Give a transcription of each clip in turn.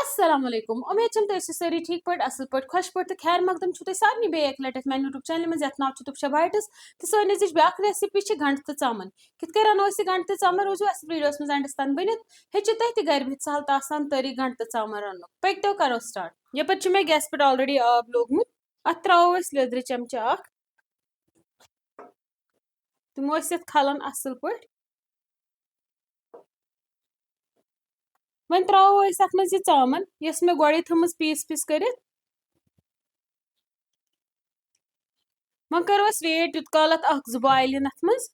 Assalamualaikum. उम्मीद छम तुम सारी ठीक पट असल पट खुश पट तो खैर मकदम छु तुम सारनी बे एक लटत मैं यूट्यूब चैनल में जत नाव छु तुपशा बाइट्स तो सो नजिश ब्याक रेसिपी छ गंड तो चामन कित कर रनो इस गंड तो चामन रोजो अस वीडियोस में अंडरस्टैंड बनित हेचु तह ते घर भी सहल आसान तरी गंड तो चामन रनो पक तो करो स्टार्ट ये पर मैं गैस पर ऑलरेडी आब लोगमुत अत त्राओ अस लेद्र चमचा अख तुम खलन असल पट वन त्राओ अत मज ये चामन यस मे गोड़े थमस पीस पीस कर वन करो वेट युत काल अख जो बॉयल अत मज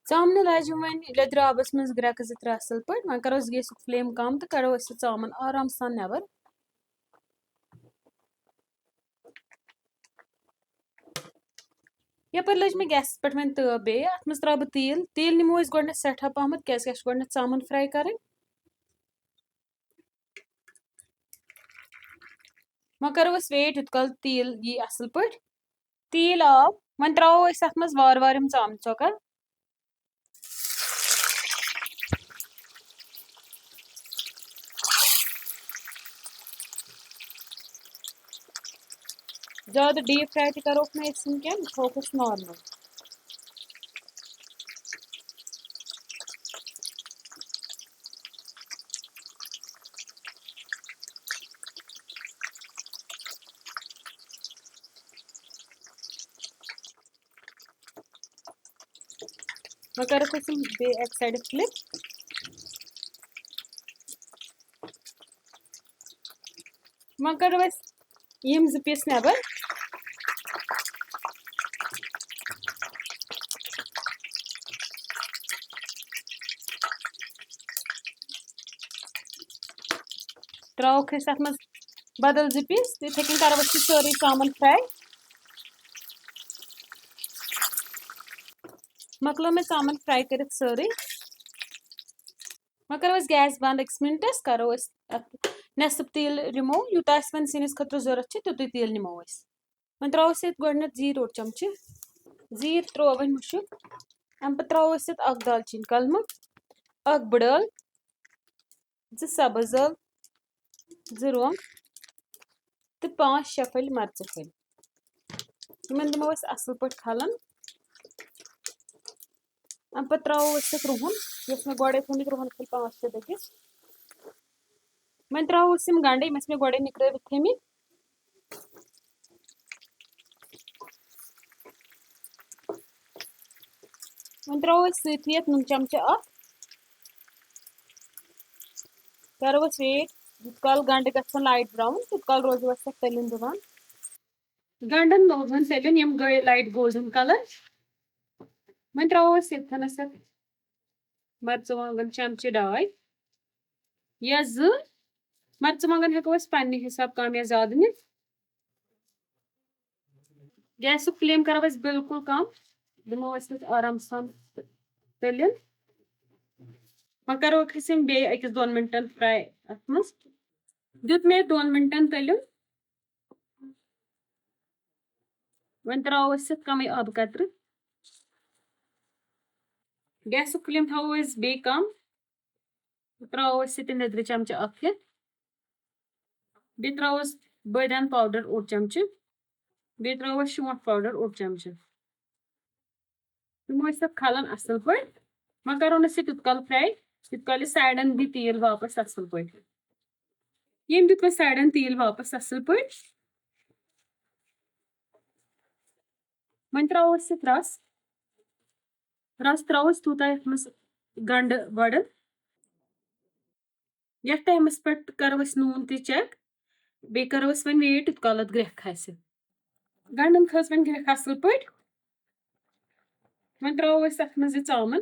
चामन लाजम वन लेद्र आबस मज ग्रेक जो त्रे असल पे वन करो गैस फ्लेम कम तो कड़ो चामन आराम सान नबर यपर लज मे गैस पे वन तब बे अत मज त्रा बह तेल तेल निमो गोड सठा पहमत क्या गोड चामन फ्राई कर वन करो वेट युत काल तेल यी असल पे तेल आव वन त्रो अत मज वार वार चामन चौकल ज्यादा डीप फ्राई तो करो क्या थोकस नॉर्मल वन करो एक साइड फ्लिप वन करो यम जो पीस नबर त्रोक अत मज बदल जो पीस इथे कन करो सारे चामन फ्राई मकलो मे चामन फ्राई कर सारे वन करो गैस बंद अक्स मिनटस करो नेसफ तेल रिमूव यूत वन सिनिस खतर जरूरत तुत तेल निमो वन त्रो गोड जीर ओड चमचे जीर त्रो वन मुशुक अम पे त्रो अख दालचीन कलम अख बड़ल जो सब्ज ٲल जो रोंग तो 5-6 फल मर्च फल इन दिमो असल पे खलन अम पे त्रो रुहन यस मे गोड़े थमित रुहन फल 5-6 दगिस वन त्रो गंडे यस मे गोड़े निकल थमित वन त्रो सत नुन चमचा अख करो वेट युत काल गंड गन लाइट ब्राउन तुत काल रोजो तलिन दिवान गंडन लोगन तलिन यम गए लाइट गोल्डन कलर वन त्रो यथनस मर्चवांगन चमचे 2 या मर्चवांगन हेको पन्ने हिसाब कम या ज्यादा नित गैस फ्लेम करो बिल्कुल कम दिमो आराम सान तलिन वन करो बे 1-2 मिनटन फ्राई अत मज दुत मे 2 मिनटन तलिन वन त्रो कम अब कतर गैस फ्लेम थो बे कम त्रो लेद्र चमचा अख बे त्रो बदान पाउडर 1 चमचे बे त्रो शोंठ पाउडर 1 चमचे तुम खलन असल पे वन करो तुत काल फ्राई युत काल साइडन दी तेल वापस असल पे यम दुत साइडन तेल वापस असल पे वन त्रो रस रस त्रो तूत मज गंड बड़ ये टाइमस पे करो नून ते चेक बे करो वन वेट युत काल ग्रेख खस गंडन खस वन ग्रेख असल पे वन त्रो अत मज चामन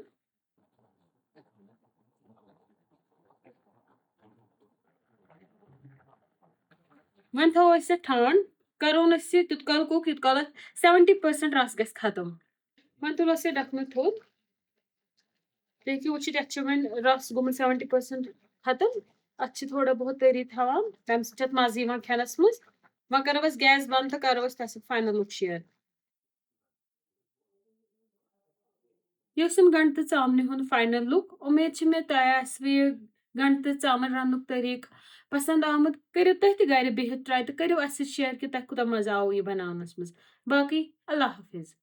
वन थो ठंड करो तुत काल कुक युत काल 70% रस गस खत्म वन तुलो ढकन थोद देखिए वो वन रस गोमुत 70% खत्म अत थोड़ा बहुत तरी थवान तम सत मज खेनस मज वन करो गैस बंद तो करो तस फाइनल लुक शेयर गंड तो चामन हुन फाइनल लुक उम्मीद मे तह गंड तो चामन रनुक तरीक पसंद आमुत करियो तुह ति घरे बिहित ट्राई तो करियो अस सۭتۍ शेयर कि तۄहिہِ कोٗतاह मजा आव यہِ बनावनस मंٛज बाقٕے अल्लाह हाफिज